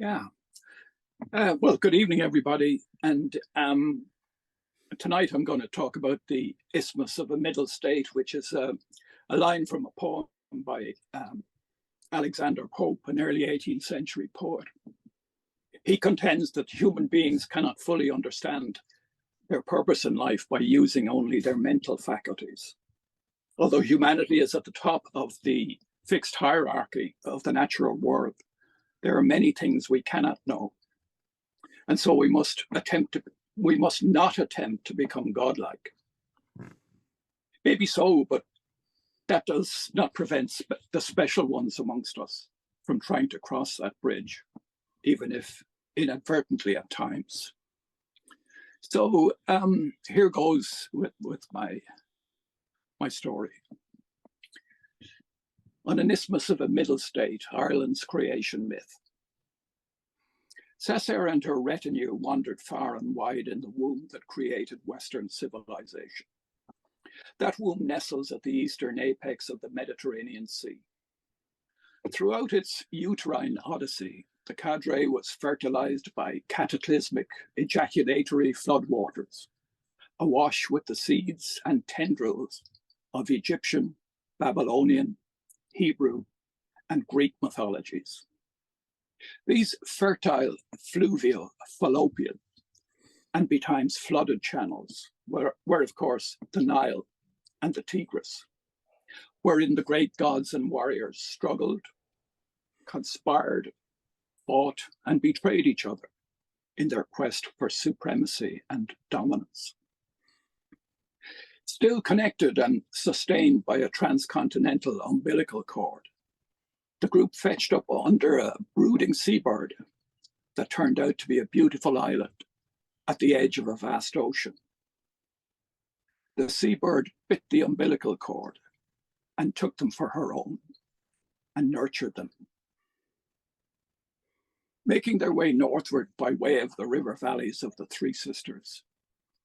Yeah. Well, good evening, everybody. And tonight I'm going to talk about the Isthmus of a Middle State, which is a line from a poem by Alexander Pope, an early 18th century poet. He contends that human beings cannot fully understand their purpose in life by using only their mental faculties. Although humanity is at the top of the fixed hierarchy of the natural world, there are many things we cannot know. And so we must not attempt to become godlike. Maybe so, but that does not prevent the special ones amongst us from trying to cross that bridge, even if inadvertently at times. So here goes with my story. On an isthmus of a middle state, Ireland's creation myth. Cesair and her retinue wandered far and wide in the womb that created Western civilization. That womb nestles at the eastern apex of the Mediterranean Sea. Throughout its uterine odyssey, the cadre was fertilized by cataclysmic ejaculatory floodwaters, awash with the seeds and tendrils of Egyptian, Babylonian, Hebrew, and Greek mythologies. These fertile fluvial, fallopian, and betimes flooded channels were of course the Nile and the Tigris, wherein the great gods and warriors struggled, conspired, fought, and betrayed each other in their quest for supremacy and dominance. Still connected and sustained by a transcontinental umbilical cord, the group fetched up under a brooding seabird that turned out to be a beautiful island at the edge of a vast ocean. The seabird bit the umbilical cord and took them for her own and nurtured them. Making their way northward by way of the river valleys of the Three Sisters,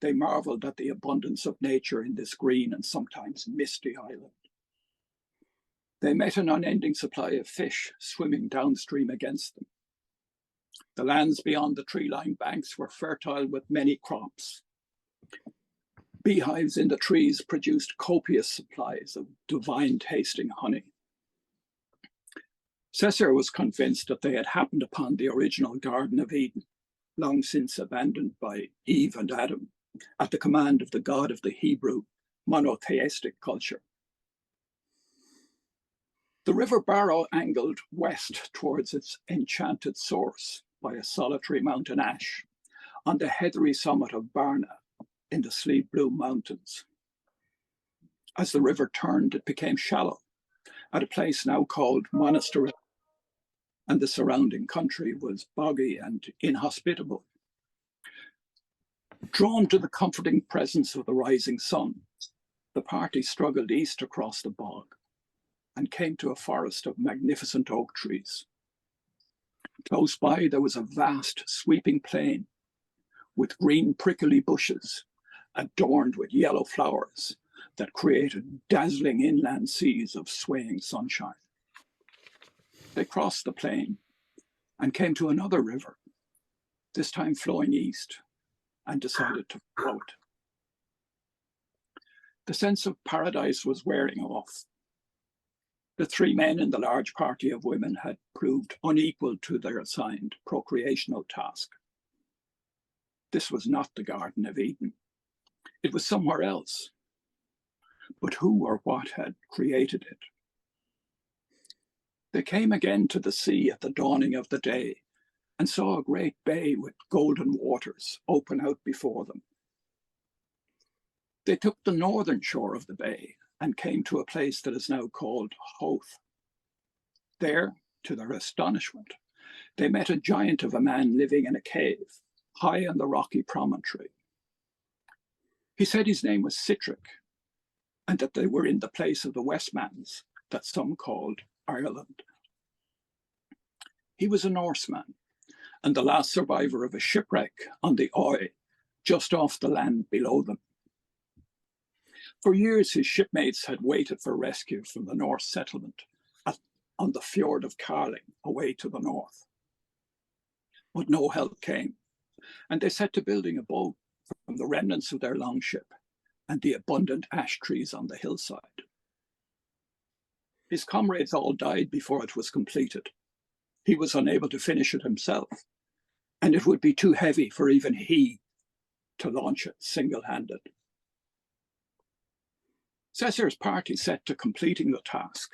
they marveled at the abundance of nature in this green and sometimes misty island. They met an unending supply of fish swimming downstream against them. The lands beyond the tree-lined banks were fertile with many crops. Beehives in the trees produced copious supplies of divine-tasting honey. Cesair was convinced that they had happened upon the original Garden of Eden, long since abandoned by Eve and Adam, at the command of the God of the Hebrew monotheistic culture. The River Barrow angled west towards its enchanted source by a solitary mountain ash on the heathery summit of Barna in the Slieve Bloom Mountains. As the river turned, it became shallow at a place now called Monastery, and the surrounding country was boggy and inhospitable. Drawn to the comforting presence of the rising sun, the party struggled east across the bog and came to a forest of magnificent oak trees. Close by, there was a vast, sweeping plain with green prickly bushes adorned with yellow flowers that created dazzling inland seas of swaying sunshine. They crossed the plain and came to another river, this time flowing east, and decided to follow it. The sense of paradise was wearing off. The three men in the large party of women had proved unequal to their assigned procreational task. This was not the Garden of Eden. It was somewhere else. But who or what had created it? They came again to the sea at the dawning of the day and saw a great bay with golden waters open out before them. They took the northern shore of the bay and came to a place that is now called Howth. There, to their astonishment, they met a giant of a man living in a cave, high on the rocky promontory. He said his name was Sitric, and that they were in the place of the Westmans that some called Ireland. He was a Norseman, and the last survivor of a shipwreck on the Oy, just off the land below them. For years, his shipmates had waited for rescue from the Norse settlement on the fjord of Carling, away to the north. but no help came, and they set to building a boat from the remnants of their longship and the abundant ash trees on the hillside. His comrades all died before it was completed. He was unable to finish it himself, and it would be too heavy for even he to launch it single-handed. Cesair's party set to completing the task.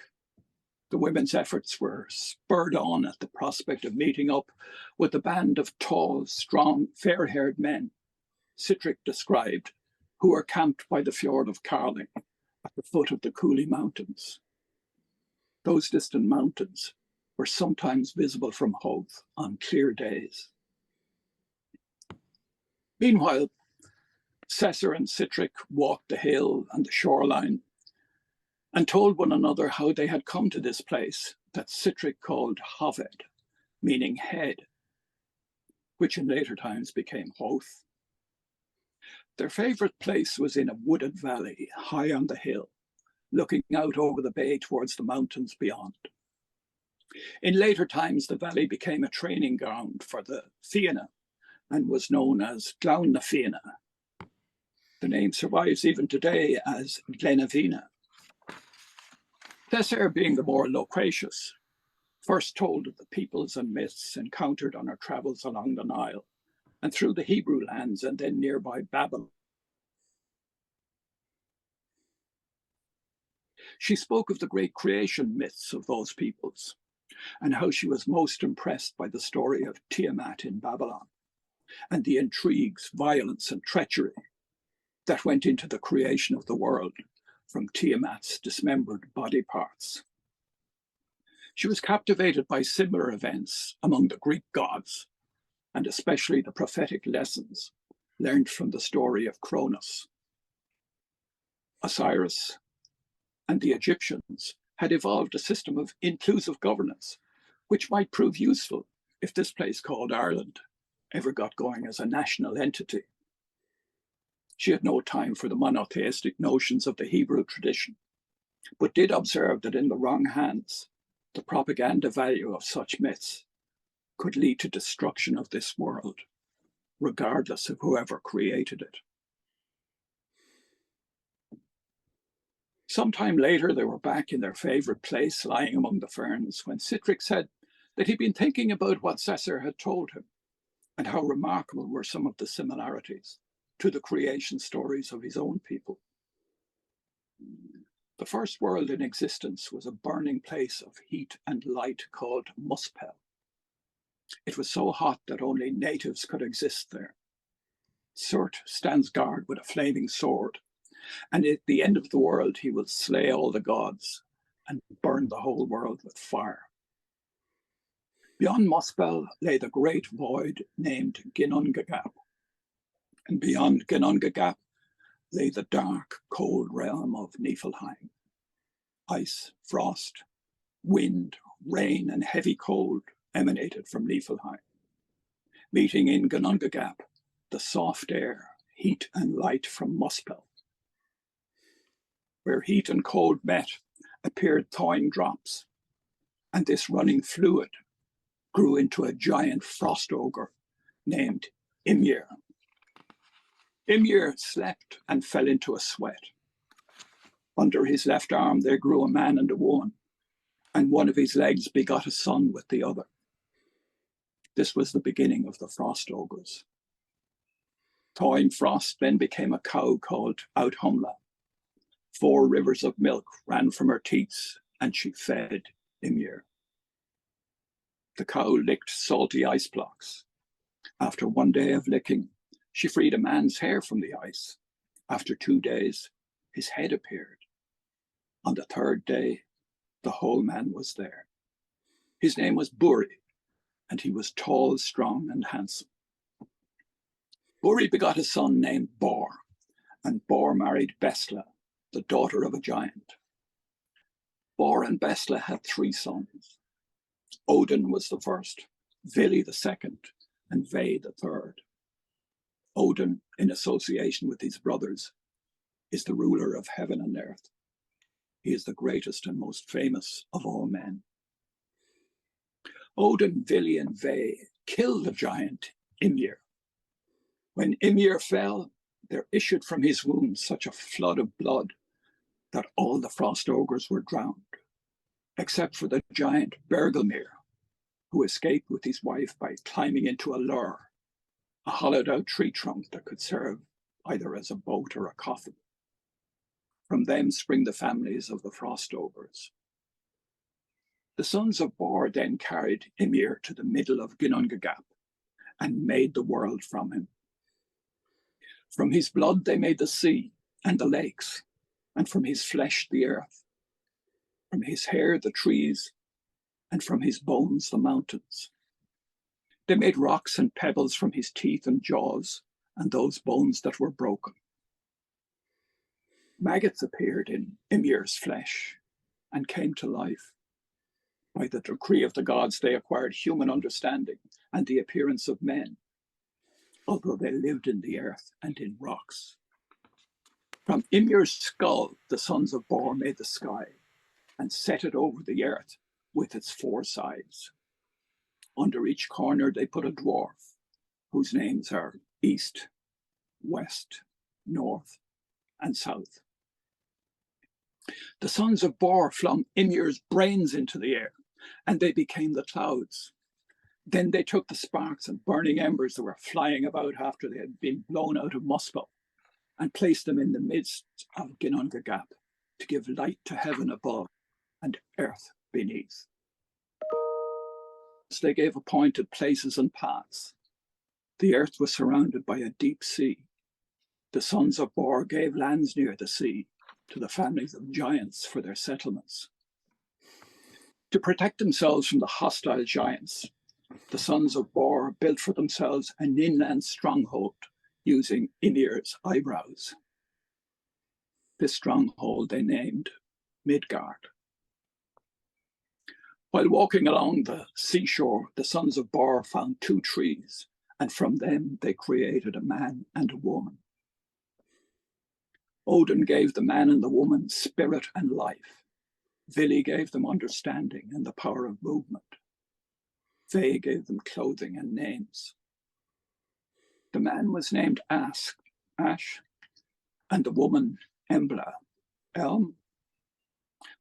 The women's efforts were spurred on at the prospect of meeting up with a band of tall, strong, fair-haired men, Sitric described, who were camped by the fjord of Carling at the foot of the Cooley Mountains. Those distant mountains were sometimes visible from Howth on clear days. Meanwhile, Cesair and Sitric walked the hill and the shoreline and told one another how they had come to this place that Sitric called Hoved, meaning head, which in later times became Howth. Their favourite place was in a wooded valley high on the hill, looking out over the bay towards the mountains beyond. In later times, the valley became a training ground for the Fianna and was known as Glaun na Fianna. The name survives even today as Glenavina. Cesair, being the more loquacious, first told of the peoples and myths encountered on her travels along the Nile and through the Hebrew lands and then nearby Babylon. She spoke of the great creation myths of those peoples and how she was most impressed by the story of Tiamat in Babylon and the intrigues, violence, and treachery that went into the creation of the world from Tiamat's dismembered body parts. She was captivated by similar events among the Greek gods, and especially the prophetic lessons learned from the story of Cronus. Osiris and the Egyptians had evolved a system of inclusive governance, which might prove useful if this place called Ireland ever got going as a national entity. She had no time for the monotheistic notions of the Hebrew tradition, but did observe that in the wrong hands, the propaganda value of such myths could lead to destruction of this world, regardless of whoever created it. Sometime later, they were back in their favourite place, lying among the ferns, when Sitric said that he'd been thinking about what Cesair had told him and how remarkable were some of the similarities to the creation stories of his own people. The first world in existence was a burning place of heat and light called Muspel. It was so hot that only natives could exist there. Surt stands guard with a flaming sword, and at the end of the world he will slay all the gods and burn the whole world with fire. Beyond Muspel lay the great void named Ginnungagap, and beyond Ginnungagap lay the dark, cold realm of Niflheim. Ice, frost, wind, rain, and heavy cold emanated from Niflheim. Meeting in Ginnungagap, the soft air, heat, and light from Muspel. Where heat and cold met, appeared thawing drops, and this running fluid grew into a giant frost ogre named Ymir. Ymir slept and fell into a sweat. Under his left arm there grew a man and a woman, and one of his legs begot a son with the other. This was the beginning of the frost ogres. Thawing frost then became a cow called Audhumla. 4 rivers of milk ran from her teats, and she fed Ymir. The cow licked salty ice blocks. After 1 day of licking, she freed a man's hair from the ice. After 2 days, his head appeared. On the 3rd day, the whole man was there. His name was Buri, and he was tall, strong, and handsome. Buri begot a son named Bor, and Bor married Bestla, the daughter of a giant. Bor and Bestla had 3 sons. Odin was the first, Vili the second, and Ve the third. Odin, in association with his brothers, is the ruler of heaven and earth. He is the greatest and most famous of all men. Odin, Vili, and Ve killed the giant Ymir. When Ymir fell, there issued from his wounds such a flood of blood that all the frost ogres were drowned, except for the giant Bergelmir, who escaped with his wife by climbing into a lur, a hollowed out tree trunk that could serve either as a boat or a coffin. From them spring the families of the frost ogres. The sons of Bor then carried Ymir to the middle of Ginnungagap and made the world from him. From his blood they made the sea and the lakes, and from his flesh the earth, from his hair the trees, and from his bones the mountains. They made rocks and pebbles from his teeth and jaws, and those bones that were broken. Maggots appeared in Ymir's flesh and came to life. By the decree of the gods, they acquired human understanding and the appearance of men, although they lived in the earth and in rocks. From Ymir's skull, the sons of Bor made the sky and set it over the earth with its four sides. Under each corner, they put a dwarf, whose names are East, West, North, and South. The sons of Bor flung Ymir's brains into the air, and they became the clouds. Then they took the sparks and burning embers that were flying about after they had been blown out of Muspel and placed them in the midst of Ginnungagap to give light to heaven above and earth beneath. They gave appointed places and paths. The earth was surrounded by a deep sea. The sons of Bor gave lands near the sea to the families of giants for their settlements. To protect themselves from the hostile giants, the sons of Bor built for themselves an inland stronghold using Ymir's eyebrows. This stronghold they named Midgard. While walking along the seashore, the sons of Bor found two trees, and from them they created a man and a woman. Odin gave the man and the woman spirit and life. Vili gave them understanding and the power of movement. Ve gave them clothing and names. The man was named Ash, and the woman Embla, Elm.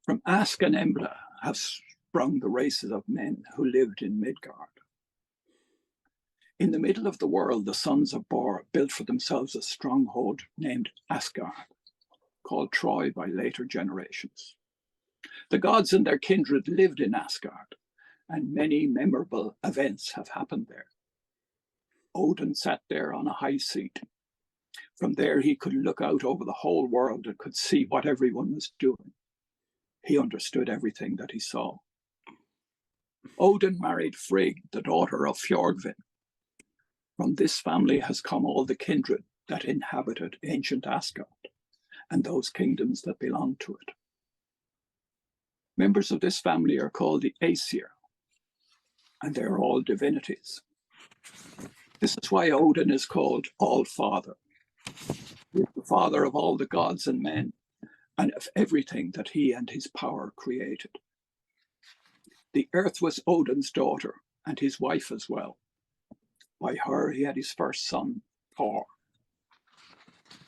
From Ask and Embla have sprung the races of men who lived in Midgard. In the middle of the world, the sons of Bor built for themselves a stronghold named Asgard, called Troy by later generations. The gods and their kindred lived in Asgard, and many memorable events have happened there. Odin sat there on a high seat. From there, he could look out over the whole world and could see what everyone was doing. He understood everything that he saw. Odin married Frigg, the daughter of Fjordvin. From this family has come all the kindred that inhabited ancient Asgard and those kingdoms that belonged to it. Members of this family are called the Aesir, and they're all divinities. This is why Odin is called All-Father. He is the father of all the gods and men, and of everything that he and his power created. The earth was Odin's daughter, and his wife as well. By her he had his first son, Thor.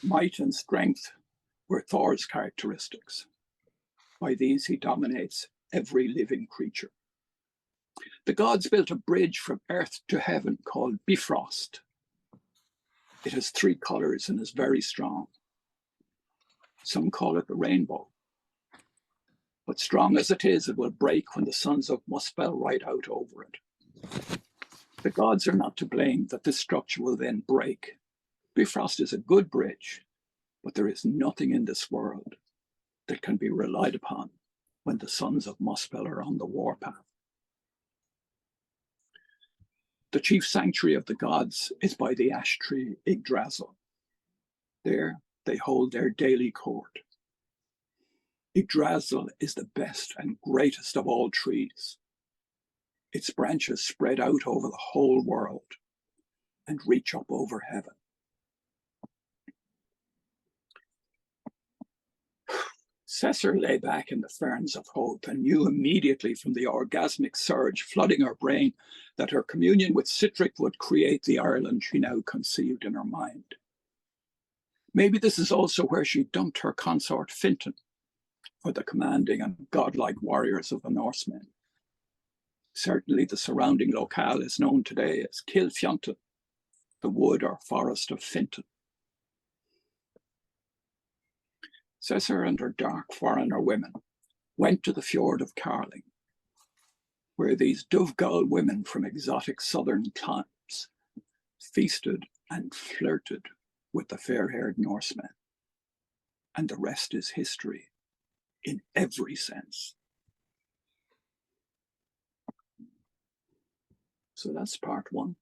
Might and strength were Thor's characteristics. By these he dominates every living creature. The gods built a bridge from earth to heaven called Bifrost. It has 3 colors and is very strong. Some call it the rainbow. But strong as it is, it will break when the sons of Muspel ride out over it. The gods are not to blame that this structure will then break. Bifrost is a good bridge, but there is nothing in this world that can be relied upon when the sons of Muspel are on the warpath. The chief sanctuary of the gods is by the ash tree Yggdrasil. There they hold their daily court. Yggdrasil is the best and greatest of all trees. Its branches spread out over the whole world and reach up over heaven. Cesair lay back in the ferns of hope and knew immediately from the orgasmic surge flooding her brain that her communion with Sitric would create the Ireland she now conceived in her mind. Maybe this is also where she dumped her consort Fintan for the commanding and godlike warriors of the Norsemen. Certainly the surrounding locale is known today as Kilfiontan, the wood or forest of Fintan. Cesair and her dark foreigner women went to the fjord of Carling, where these Dovegal women from exotic southern climes feasted and flirted with the fair-haired Norsemen. And the rest is history in every sense. So that's part one.